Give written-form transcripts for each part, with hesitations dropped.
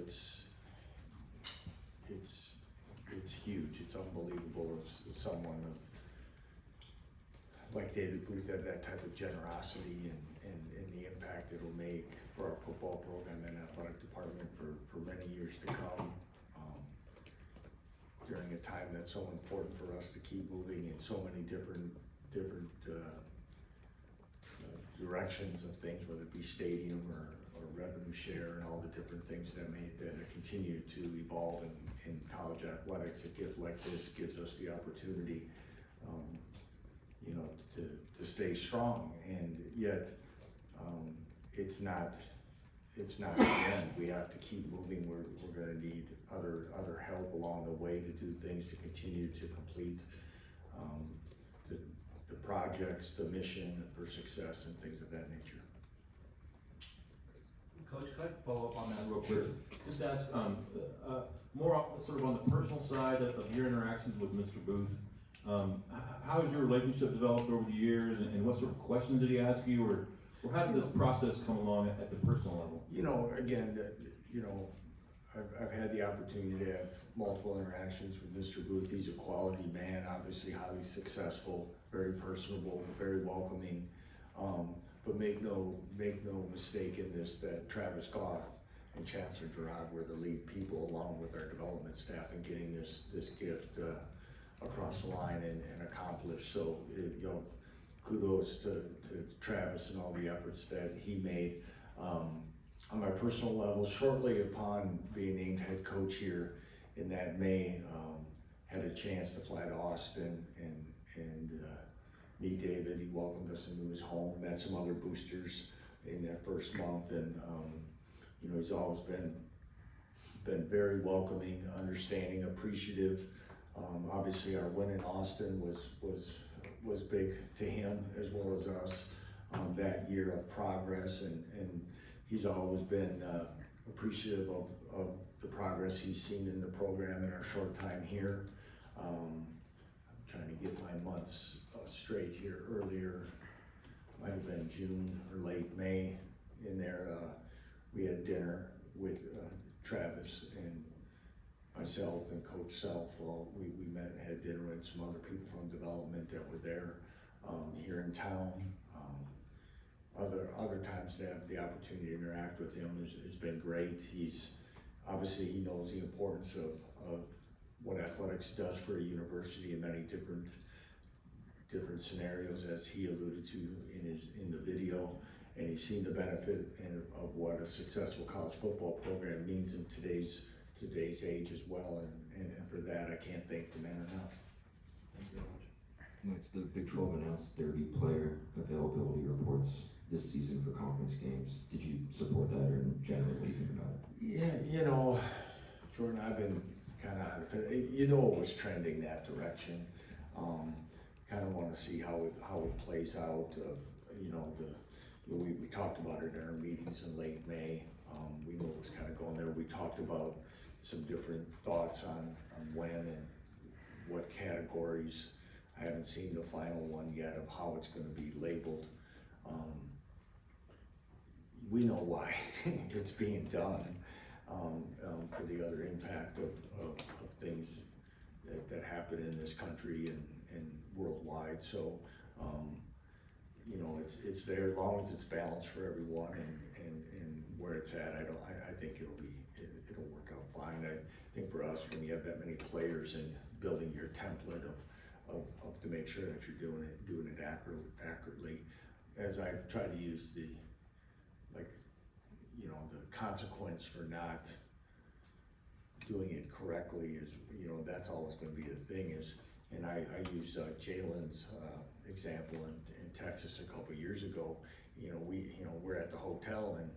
it's huge. It's unbelievable. It's someone like David Booth had that type of generosity and the impact it'll make for our football program and athletic department for many years to come. During a time that's so important for us to keep moving in so many different directions of things, whether it be stadium or revenue share and all the different things that continue to evolve in college athletics. A gift like this gives us the opportunity, to stay strong, and yet it's not the end. We have to keep moving. We're going to need other help along the way to do things to continue to complete the projects, the mission for success, and things of that nature. Coach, could I follow up on that real quick? Sure. Just ask more sort of on the personal side of your interactions with Mr. Booth. How has your relationship developed over the years, and what sort of questions did he ask you, or how did this process come along at the personal level? Again, I've had the opportunity to have multiple interactions with Mr. Booth. He's a quality man, obviously highly successful, very personable, very welcoming. But make no mistake in this, that Travis Goff and Chancellor Gerard were the lead people, along with our development staff, in getting this gift across the line and accomplished. So, kudos to Travis and all the efforts that he made. On my personal level, shortly upon being named head coach here in that May, had a chance to fly to Austin and meet David. He welcomed us into his home, met some other boosters in that first month, and he's always been very welcoming, understanding, appreciative. Obviously our win in Austin was big to him as well as us, that year of progress, and he's always been appreciative of the progress he's seen in the program in our short time here. I'm trying to get my months straight here. Earlier, might have been June or late May, in there we had dinner with Travis and myself and Coach Self. Well, we met and had dinner with some other people from development that were there here in town. Other times to have the opportunity to interact with him has been great. He knows the importance of what athletics does for a university in many different scenarios, as he alluded to in the video, and he's seen the benefit of what a successful college football program means in today's age as well, and for that I can't thank the man enough. Thank you very much. It's the Big 12 announced there'd be player availability reports this season for conference games. Did you support that, or in general, what do you think about it? Yeah, Jordan, I've been kind of, it was trending that direction. Kind of want to see how it plays out. We talked about it in our meetings in late May. We knew it was kind of going there. We talked about some different thoughts on when and what categories. I haven't seen the final one yet of how it's going to be labeled. We know why it's being done, for the other impact of things that happen in this country and worldwide. So, it's there as long as it's balanced for everyone, and where it's at, I think it'll work out fine. I think for us, when you have that many players and building your template of to make sure that you're doing it accurately, as I've tried to use the consequence for not doing it correctly is, that's always going to be the thing is, and I use Jalen's example in Texas a couple years ago. We're at the hotel, and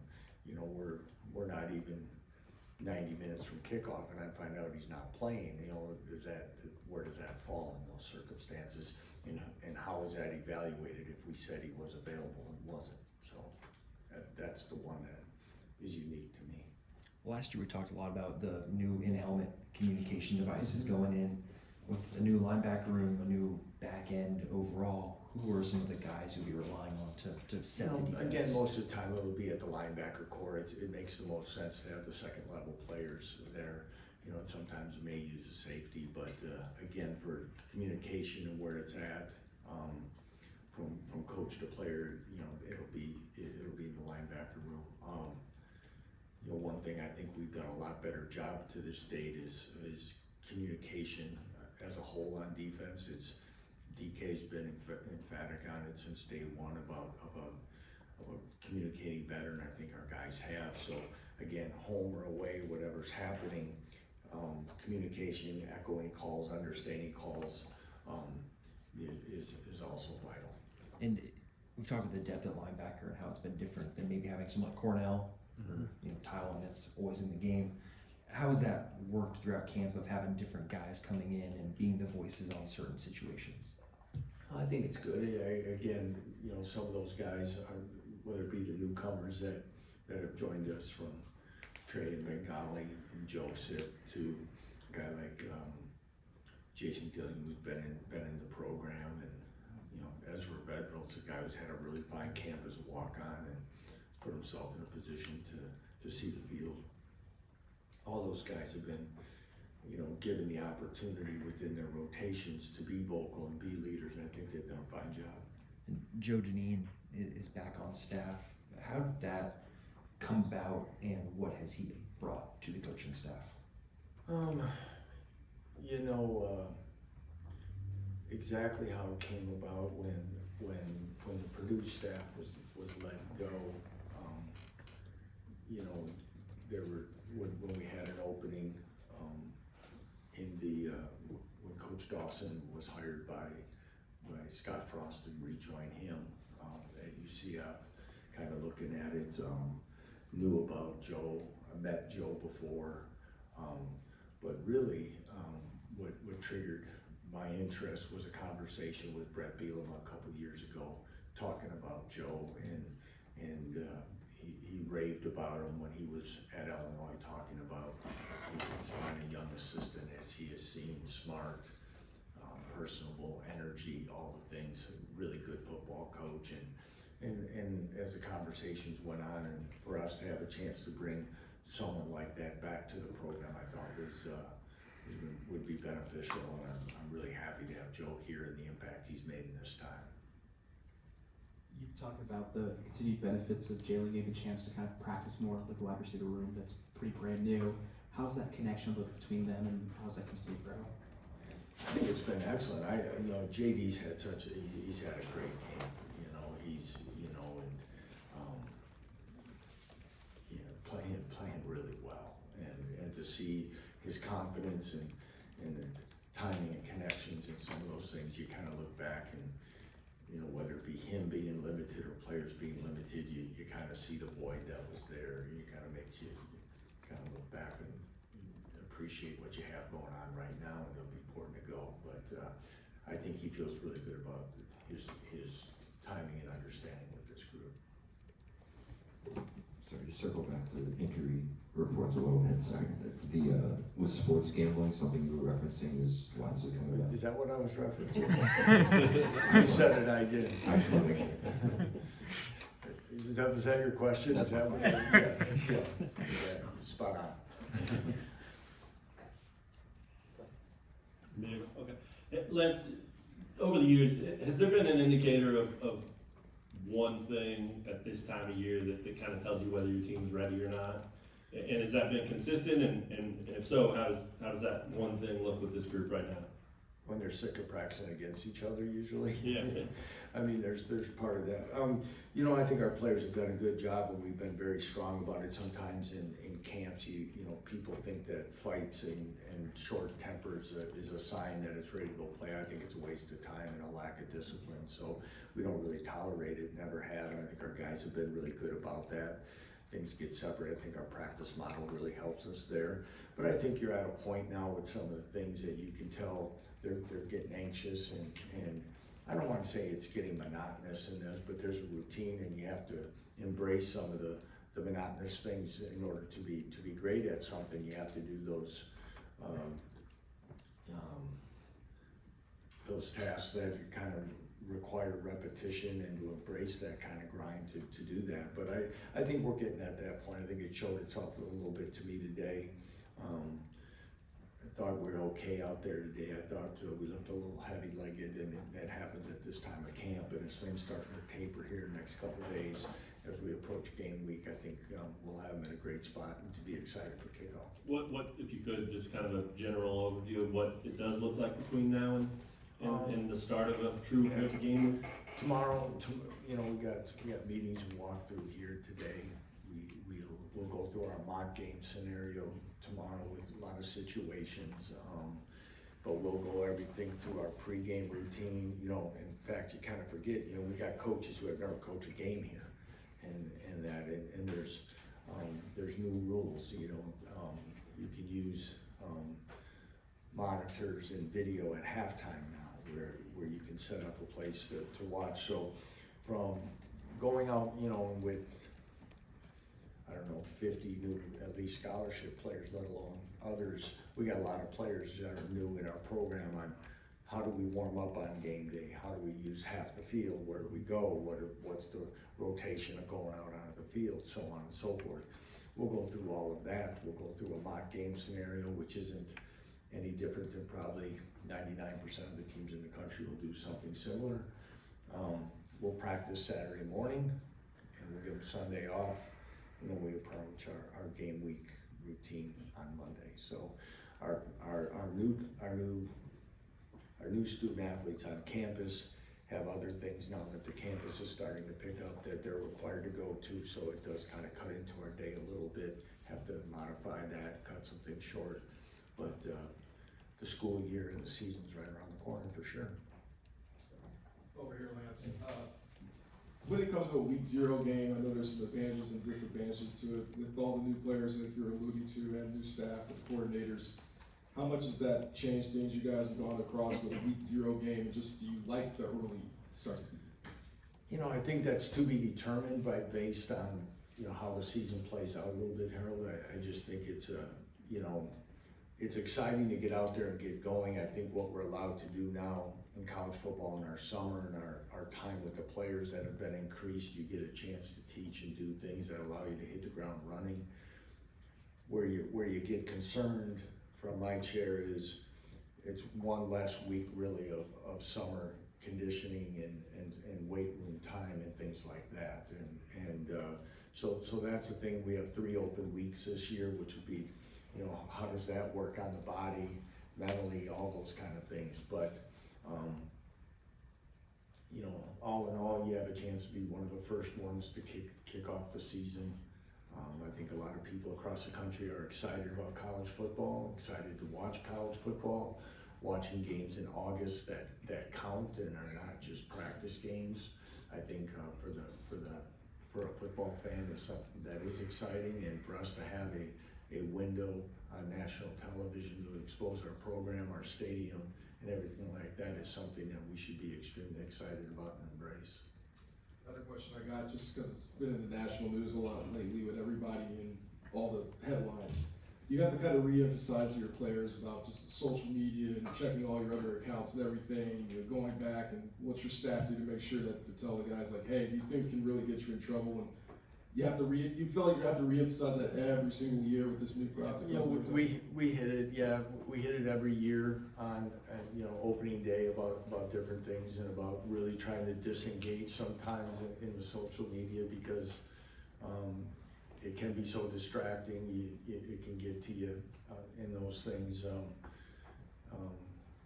we're not even 90 minutes from kickoff, and I find out he's not playing. Where does that fall in those circumstances, and how is that evaluated if we said he was available and wasn't? So that's the one that is unique to me. Last year we talked a lot about the new in-helmet communication devices going in with a new linebacker room, a new back end overall. who are some of the guys you'll be relying on to set the defense? Again, most of the time it'll be at the linebacker core. It makes the most sense to have the second level players there. And sometimes you may use a safety, but again, for communication and where it's at, from coach to player, it'll be in the linebacker room. One thing I think we've done a lot better job to this date is communication as a whole on defense. DK's been emphatic on it since day one about communicating better, and I think our guys have. So again, home or away, whatever's happening, communication, echoing calls, understanding calls is also vital. And we've talked about the depth at linebacker and how it's been different than maybe having someone like Cornell, or Tylen that's always in the game. How has that worked throughout camp of having different guys coming in and being the voices on certain situations? I think it's good. Again, some of those guys, whether it be the newcomers that have joined us, from Trey and Bengali and Joseph to a guy like Jason Gilliam, who's been in the program, and Ezra Bedrell's a guy who's had a really fine camp as a walk-on and put himself in a position to see the field. All those guys have been given the opportunity within their rotations to be vocal and be leaders, and I think they've done a fine job. And Joe Deneen is back on staff. How did that come about, and what has he brought to the coaching staff? Exactly how it came about when the Purdue staff was let go. There were when we had an opening when Coach Dawson was hired by Scott Frost and rejoined him at UCF, kind of looking at it, knew about Joe, I met Joe before, but really what triggered my interest was a conversation with Brett Bielema a couple years ago, talking about Joe, and he raved about him when he was at Illinois, talking about he's a young assistant, as he has seen, smart, personable, energy, all the things, really good football coach, and as the conversations went on, and for us to have a chance to bring someone like that back to the program, I thought would be beneficial, and I'm really happy to have Joe here and the impact he's made in this time. You've talked about the continued benefits of Jalen getting a chance to kind of practice more with the wide receiver room that's pretty brand new. How's that connection look between them, and how's that continue to grow? I think it's been excellent. JD's had he's had a great game. He's playing really well, and to see his confidence and the timing and connections and some of those things, you kind of look back and whether it be him being limited or players being limited, you kind of see the void that was there, and it kind of makes you kind of look back and appreciate what you have going on right now, and it'll be important to go. But I think he feels really good about his timing and understanding with this group. Sorry, to circle back to the injury reports a little bit, sorry. Was sports gambling something you were referencing is wisely coming up? Is that what I was referencing? You said it, I didn't. I just want to make sure. Was that your question? That's Is that what? Yeah, spot on. Okay. Lance, over the years, has there been an indicator of one thing at this time of year that kind of tells you whether your team's ready or not? And has that been consistent? And if so, how does that one thing look with this group right now? When they're sick of practicing against each other, usually. Yeah. I mean, there's part of that. I think our players have done a good job, and we've been very strong about it. Sometimes in camps, people think that fights and short tempers is a sign that it's ready to go play. I think it's a waste of time and a lack of discipline. So we don't really tolerate it, never have, and I think our guys have been really good about that. Things get separate. I think our practice model really helps us there. But I think you're at a point now with some of the things that you can tell they're getting anxious, and I don't want to say it's getting monotonous in this, but there's a routine, and you have to embrace some of the monotonous things in order to be great at something. You have to do those tasks that kind of require repetition and to embrace that kind of grind to do that. But I think we're getting at that point. I think it showed itself a little bit to me today. I thought we were okay out there today. I thought we looked a little heavy-legged, and that happens at this time of camp. And as things start to taper here next couple of days, as we approach game week, I think we'll have them in a great spot and to be excited for kickoff. What, if you could, just kind of a general overview of what it does look like between now and the start of a true good game? Tomorrow, we got meetings and walkthrough here today. We'll go through our mock game scenario tomorrow with a lot of situations. But we'll go everything through our pregame routine. In fact, you kind of forget, we got coaches who have never coached a game here. And there's new rules, you can use monitors and video at halftime now, where you can set up a place to watch. So from going out, with, I don't know, 50 new, at least scholarship players, let alone others, we got a lot of players that are new in our program on how do we warm up on game day? How do we use half the field? Where do we go? What's the rotation of going out onto the field? So on and so forth. We'll go through all of that. We'll go through a mock game scenario, which isn't any different than probably 99% of the teams in the country will do something similar. We'll practice Saturday morning, and we'll give them Sunday off, and then we approach our game week routine on Monday. So our new student athletes on campus have other things now that the campus is starting to pick up that they're required to go to, so it does kind of cut into our day a little bit, have to modify that, cut some things short. But the school year and the season's right around the corner for sure. Over here, Lance. When it comes to a week 0 game, I know there's some advantages and disadvantages to it. With all the new players that you're alluding to and new staff and coordinators, how much has that changed things you guys have gone across with a week 0 game? And just, do you like the early start to season? I think that's to be determined based on, how the season plays out a little bit, Harold. I just think it's it's exciting to get out there and get going. I think what we're allowed to do now in college football in our summer and our time with the players that have been increased, you get a chance to teach and do things that allow you to hit the ground running. Where you get concerned from my chair is it's one less week really of summer conditioning and weight room time and things like that. So that's the thing. We have 3 open weeks this year, which would be, how does that work on the body, mentally, all those kind of things. But, all in all, you have a chance to be one of the first ones to kick off the season. I think a lot of people across the country are excited about college football, excited to watch college football, watching games in August that count and are not just practice games. I think for a football fan is something that is exciting, and for us to have a window on national television to expose our program, our stadium, and everything like that is something that we should be extremely excited about and embrace. Another question I got, just because it's been in the national news a lot lately with everybody and all the headlines. You have to kind of re-emphasize to your players about just social media and checking all your other accounts and everything, going back, and what's your staff do to make sure that to tell the guys like, hey, these things can really get you in trouble, and you feel like you have to re-emphasize that every single year with this new crop. We hit it. Yeah, we hit it every year on opening day about different things and about really trying to disengage sometimes in the social media because it can be so distracting. It can get to you in those things.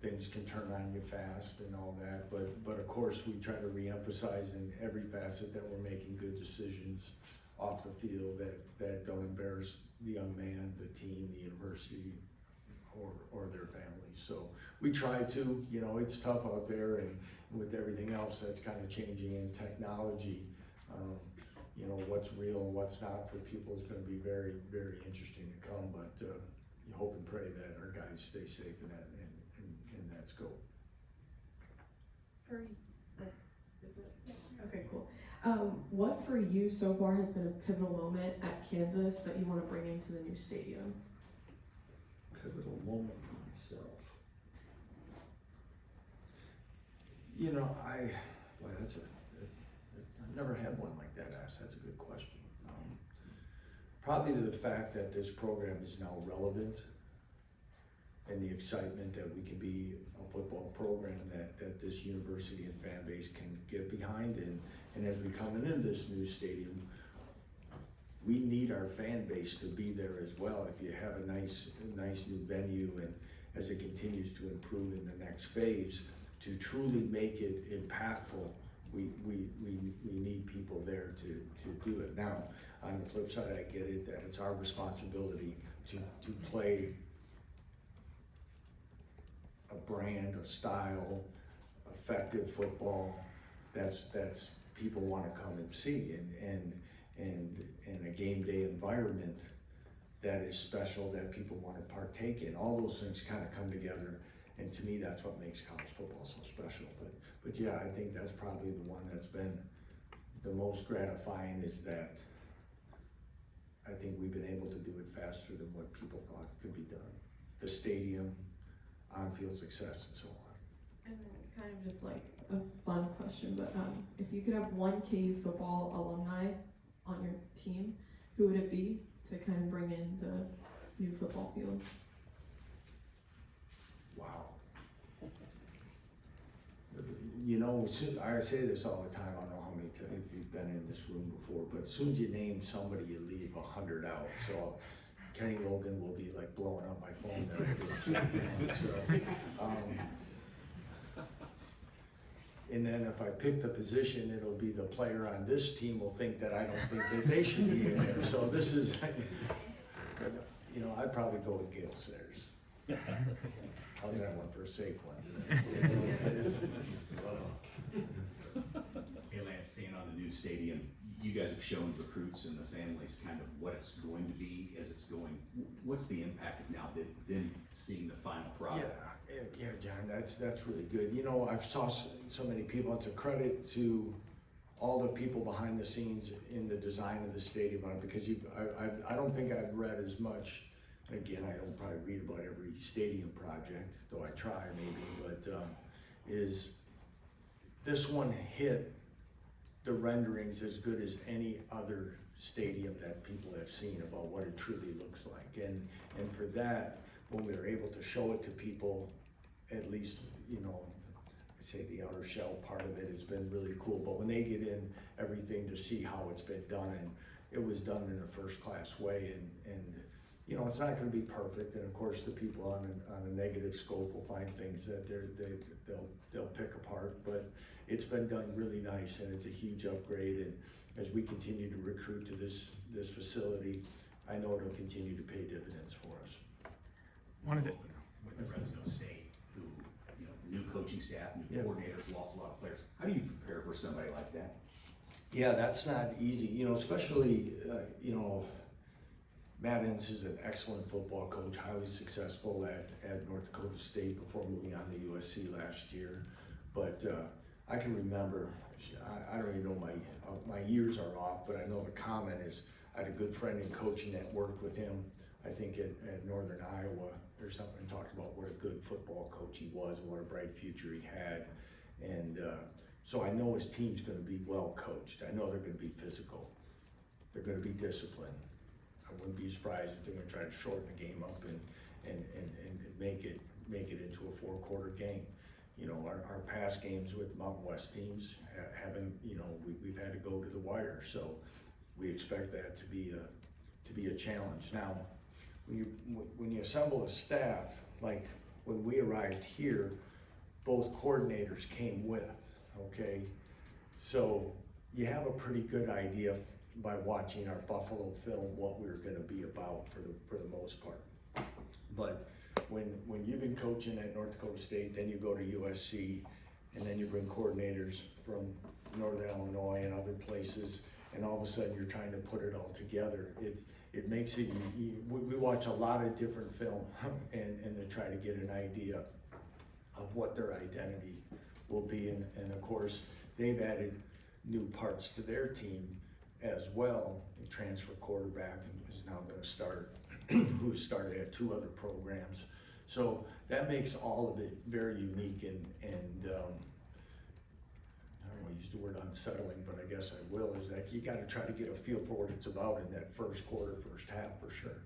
Things can turn on you fast and all that, but of course we try to re-emphasize in every facet that we're making good decisions off the field that don't embarrass the young man, the team, the university, or their families. So we try to. It's tough out there, and with everything else that's kind of changing in technology, what's real and what's not for people is going to be very, very interesting to come. But you hope and pray that our guys stay safe in that scope. Okay, cool. What for you so far has been a pivotal moment at Kansas that you want to bring into the new stadium? Pivotal moment for myself. I've never had one like that asked. That's a good question. Probably to the fact that this program is now relevant and the excitement that we can be a football program that this university and fan base can get behind. And as we come into this new stadium, we need our fan base to be there as well. If you have a nice new venue, and as it continues to improve in the next phase, to truly make it impactful, we need people there to do it. Now, on the flip side, I get it that it's our responsibility to play a brand, a style, effective football that's people want to come and see, and a game day environment that is special, that people want to partake in. All those things kind of come together, and to me, that's what makes college football so special. But yeah, I think that's probably the one that's been the most gratifying, is that I think we've been able to do it faster than what people thought could be done. The stadium, on-field success, and so on. And then kind of just like a fun question, but if you could have one KU football alumni on your team, who would it be to kind of bring in the new football field? Wow. You know, I say this all the time, I don't know how many times you've been in this room before, but as soon as you name somebody, you leave 100 out. So Kenny Logan will be like blowing up my phone that I did. So, and then if I pick the position, it'll be the player on this team will think that I don't think that they should be in there. So this is, you know, I'd probably go with Gale Sayers. How's that one for a safe one? Hey Lance, staying on the new stadium, you guys have shown recruits and the families kind of what it's going to be as it's going. What's the impact of now them seeing the final product? Yeah, John, that's really good. You know, I've saw so many people. It's a credit to all the people behind the scenes in the design of the stadium, because I don't think I've read as much. Again, I don't probably read about every stadium project, though I try maybe, but is this one hit the renderings as good as any other stadium that people have seen about what it truly looks like. And for that, when we were able to show it to people, at least, you know, I say the outer shell part of it has been really cool, but when they get in everything to see how it's been done, and it was done in a first-class way, and you know, it's not going to be perfect, and of course the people on a negative scope will find things that they'll pick apart, but it's been done really nice, and it's a huge upgrade. And as we continue to recruit to this facility, I know it'll continue to pay dividends for us. With the Fresno State, who, you know, new coaching staff, new Yeah. coordinators, lost a lot of players. How do you prepare for somebody like that? Yeah, that's not easy, you know, especially, you know, Matt Ince is an excellent football coach, highly successful at North Dakota State before moving on to USC last year. But I can remember, I don't even know, my years are off, but I know the comment is, I had a good friend in coaching that worked with him, I think at Northern Iowa or something, talked about what a good football coach he was and what a bright future he had. And so I know his team's gonna be well coached. I know they're gonna be physical. They're gonna be disciplined. I wouldn't be surprised if they're gonna try to shorten the game up and make it into a 4-quarter game. You know, our past games with Mountain West teams haven't, you know, we've had to go to the wire. So we expect that to be a challenge. Now, when you assemble a staff, like when we arrived here, both coordinators came with, okay? So you have a pretty good idea by watching our Buffalo film what we're gonna be about for the most part. But when you've been coaching at North Dakota State, then you go to USC, and then you bring coordinators from Northern Illinois and other places, and all of a sudden you're trying to put it all together. It makes it, we watch a lot of different film and to try to get an idea of what their identity will be. And of course, they've added new parts to their team as well. The transfer quarterback is now gonna start, who started at 2 other programs. So that makes all of it very unique, and don't want to use the word unsettling, but I guess I will, is that you gotta try to get a feel for what it's about in that first quarter, first half, for sure.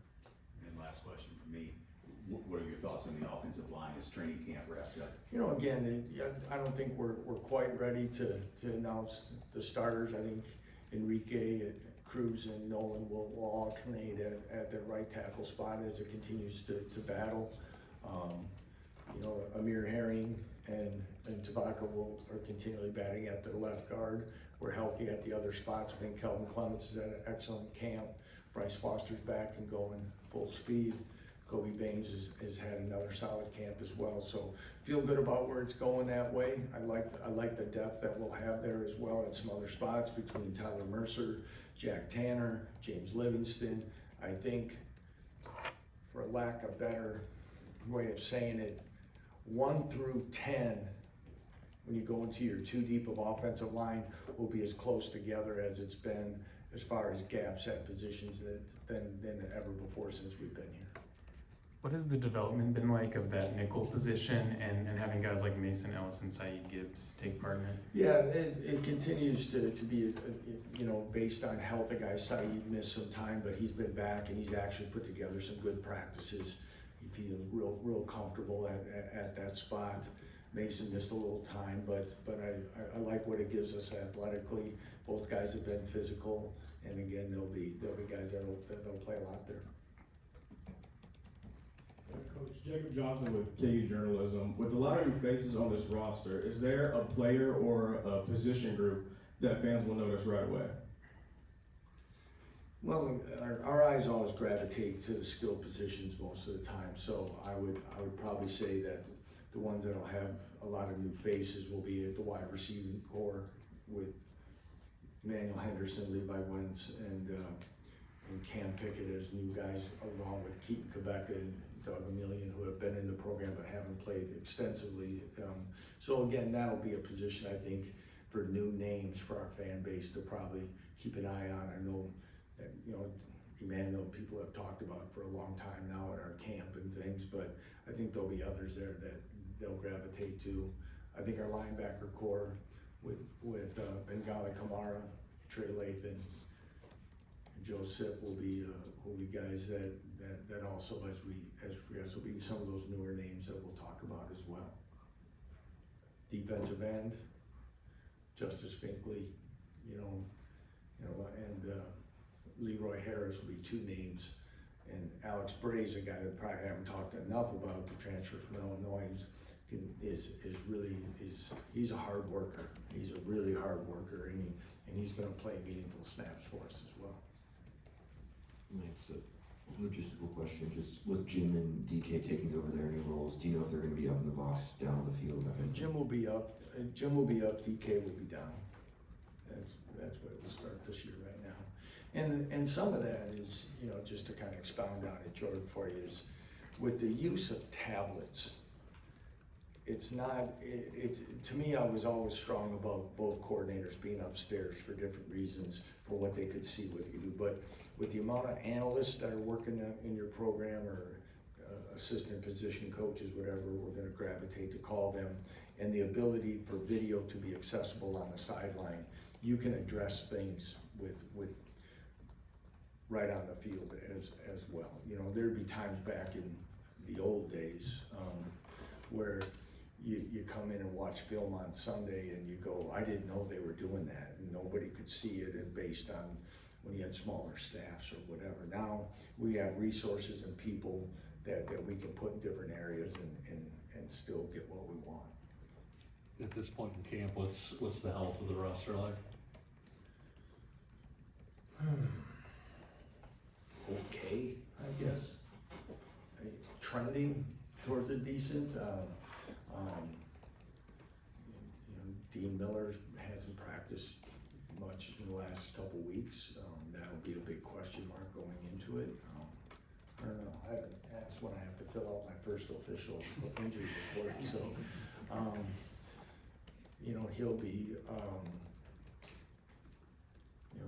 And last question for me, what are your thoughts on the offensive line as training camp wraps up? You know, again, I don't think we're quite ready to announce the starters. I think Enrique, Cruz, and Nolan will alternate at the right tackle spot as it continues to battle. You know, Amir Herring and Tabaka are continually batting at the left guard. We're healthy at the other spots. I think Kelvin Clements is at an excellent camp. Bryce Foster's back and going full speed. Kobe Baines has had another solid camp as well. So feel good about where it's going that way. I like the depth that we'll have there as well at some other spots between Tyler Mercer, Jack Tanner, James Livingston. I think, for lack of a better way of saying it, 1 through 10, when you go into your 2 deep of offensive line, will be as close together as it's been as far as gaps at positions than ever before since we've been here. What has the development been like of that nickel position and having guys like Mason Ellis and Saeed Gibbs take part in it? Yeah, it continues to be, you know, based on health. The guy Saeed missed some time, but he's been back and he's actually put together some good practices. He feels real comfortable at that spot. Mason missed a little time, but I like what it gives us athletically. Both guys have been physical, and again, there'll be guys that'll play a lot there. Coach Jacob Johnson with KU Journalism. With a lot of new faces on this roster, is there a player or a position group that fans will notice right away? Well, our eyes always gravitate to the skill positions most of the time, so I would probably say that the ones that'll have a lot of new faces will be at the wide receiving core with Emmanuel Henderson, Levi Wentz, and Cam Pickett as new guys, along with Keaton Quebec and Doug Emilion, who have been in the program but haven't played extensively. So again, that'll be a position, I think, for new names for our fan base to probably keep an eye on. I know that, you know, Emmanuel, people have talked about for a long time now at our camp and things, but I think there'll be others there that they'll gravitate to. I think our linebacker core with Bengali Kamara, Trey Lathan, Joe Sip will be guys that also as we progress will be some of those newer names that we'll talk about as well. Defensive end, Justice Finkley, and Leroy Harris will be 2 names, and Alex Bray's a guy that probably haven't talked enough about, the transfer from Illinois. He's a hard worker. He's a really hard worker, and he's going to play meaningful snaps for us as well. It's a logistical question, just with Jim and DK taking over their new roles, do you know if they're gonna be up in the box, down the field? Jim will be up, DK will be down. That's what it will start this year right now. And some of that is, just to kind of expound on it, Jordan, for you, is with the use of tablets, it's not, to me, I was always strong about both coordinators being upstairs for different reasons, for what they could see, what they could do. But with the amount of analysts that are working in your program, or assistant position coaches, whatever we're gonna gravitate to call them, and the ability for video to be accessible on the sideline, you can address things with right on the field as well. There'd be times back in the old days where you come in and watch film on Sunday and you go, I didn't know they were doing that, and nobody could see it, and based on when you had smaller staffs or whatever. Now we have resources and people that we can put in different areas and still get what we want. At this point in camp, what's the health of the roster like? Okay, I guess. Trending towards a decent. Dean Miller hasn't practiced much in the last couple weeks. That'll be a big question mark going into it. I don't know. I haven't asked when I have to fill out my first official injury report. So, he'll be.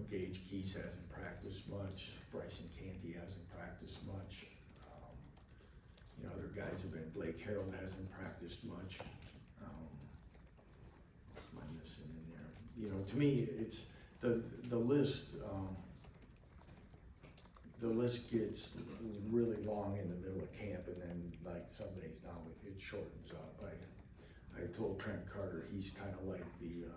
Gage Keys hasn't practiced much. Bryson Canty hasn't practiced much. Other guys have been. Blake Harrell hasn't practiced much. What am I missing in there? you know, to me, it's, the list, the list gets really long in the middle of camp, and then like some days now, it shortens up. I told Trent Carter, he's kind of like the,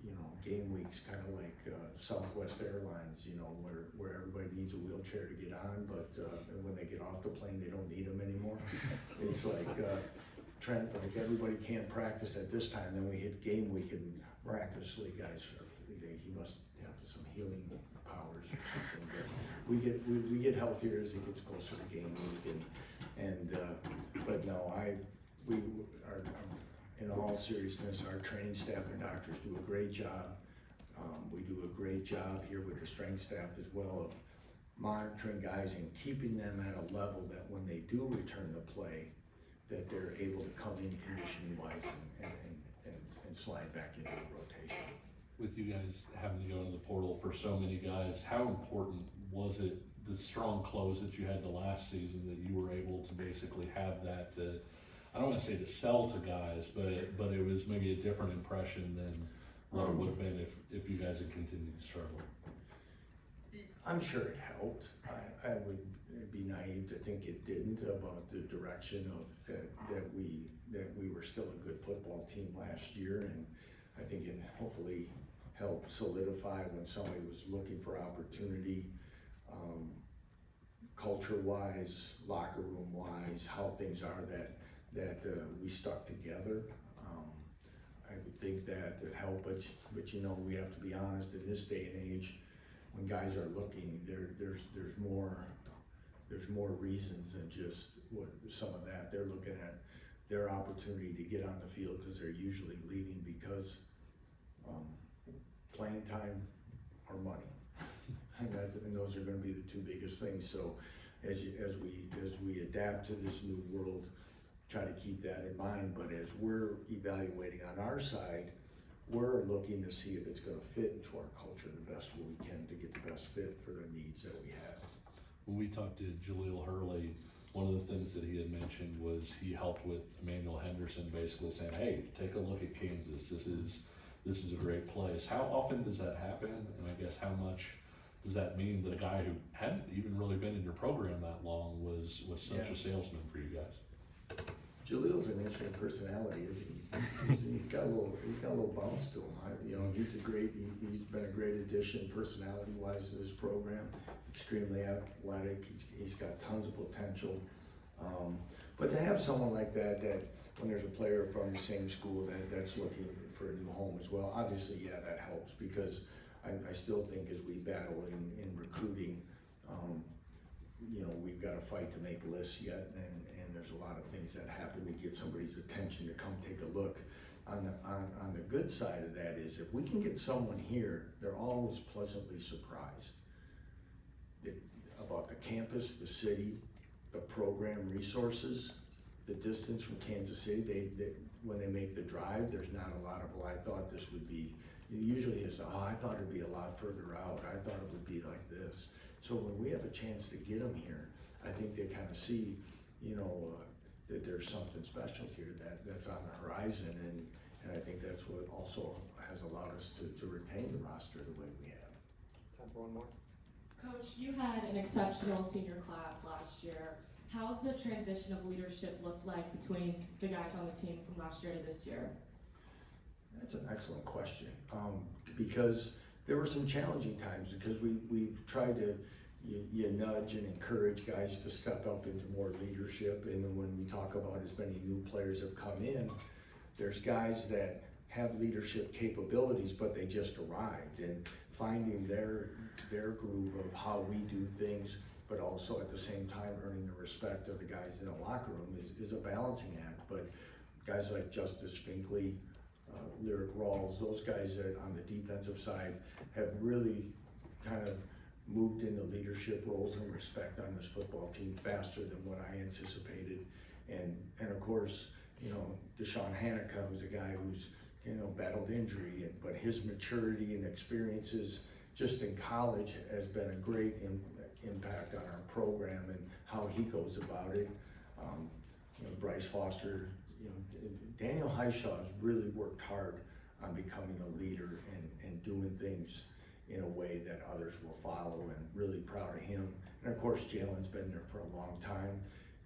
you know, game week's kind of like Southwest Airlines, you know, where everybody needs a wheelchair to get on, but and when they get off the plane, they don't need them anymore. It's like Trent, like everybody can't practice at this time, then we hit game week, and miraculously, guys, he must have some healing powers or something. But we get healthier as it gets closer to game week, and but no, we are. In all seriousness, our training staff and doctors do a great job. We do a great job here with the strength staff as well of monitoring guys and keeping them at a level that when they do return to play, that they're able to come in conditioning wise and slide back into the rotation. With you guys having to go into the portal for so many guys, how important was it, the strong close that you had the last season, that you were able to basically have that to, I don't want to say to sell to guys, but it was maybe a different impression than what it would have been if you guys had continued to struggle? I'm sure it helped. I would be naive to think it didn't, about the direction of that we were still a good football team last year, and I think it hopefully helped solidify when somebody was looking for opportunity, culture-wise, locker room-wise, how things are, that we stuck together. I would think that helped, but you know, we have to be honest, in this day and age, when guys are looking, there's more reasons than just what some of that. They're looking at their opportunity to get on the field, because they're usually leaving because playing time or money, and those are going to be the two biggest things. So as we adapt to this new world, try to keep that in mind. But as we're evaluating on our side, we're looking to see if it's going to fit into our culture the best way we can to get the best fit for the needs that we have. When we talked to Jaleel Hurley, one of the things that he had mentioned was he helped with Emmanuel Henderson, basically saying, hey, take a look at Kansas. This is a great place. How often does that happen? And I guess how much does that mean that a guy who hadn't even really been in your program that long was such a salesman for you guys? Jaleel's an interesting personality, isn't he? He's got a little bounce to him. You know, he's been a great addition personality-wise to this program. Extremely athletic. He's got tons of potential. But to have someone like that when there's a player from the same school that's looking for a new home as well, obviously, yeah, that helps, because I still think as we battle in recruiting, you know, we've got to fight to make lists yet, and there's a lot of things that happen to get somebody's attention to come take a look. On the good side of that is, if we can get someone here, they're always pleasantly surprised about the campus, the city, the program resources, the distance from Kansas City. When they make the drive, there's not a lot of, well, I thought this would be, it usually is, oh, I thought it'd be a lot further out. I thought it would be like this. So when we have a chance to get them here, I think they kind of see, you know, that there's something special here that's on the horizon, and I think that's what also has allowed us to retain the roster the way we have. Time for one more. Coach, you had an exceptional senior class last year. How's the transition of leadership look like between the guys on the team from last year to this year? That's an excellent question, because there were some challenging times, because we've tried to you nudge and encourage guys to step up into more leadership. And when we talk about as many new players have come in, there's guys that have leadership capabilities, but they just arrived, and finding their groove of how we do things, but also at the same time earning the respect of the guys in the locker room is a balancing act. But guys like Justice Finkley, Lyric Rawls, those guys that on the defensive side have really kind of moved into leadership roles and respect on this football team faster than what I anticipated. And of course, you know, Deshaun Haneca, who's a guy who's, you know, battled injury, but his maturity and experiences just in college has been a great impact on our program and how he goes about it. You know, Bryce Foster, you know, Daniel Highshaw has really worked hard on becoming a leader and doing things in a way that others will follow, and really proud of him. And of course, Jalen's been there for a long time,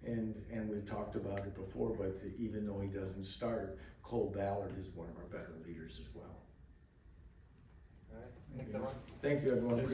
and we've talked about it before, but even though he doesn't start, Cole Ballard is one of our better leaders as well. All right, thanks everyone. Thank you, everyone.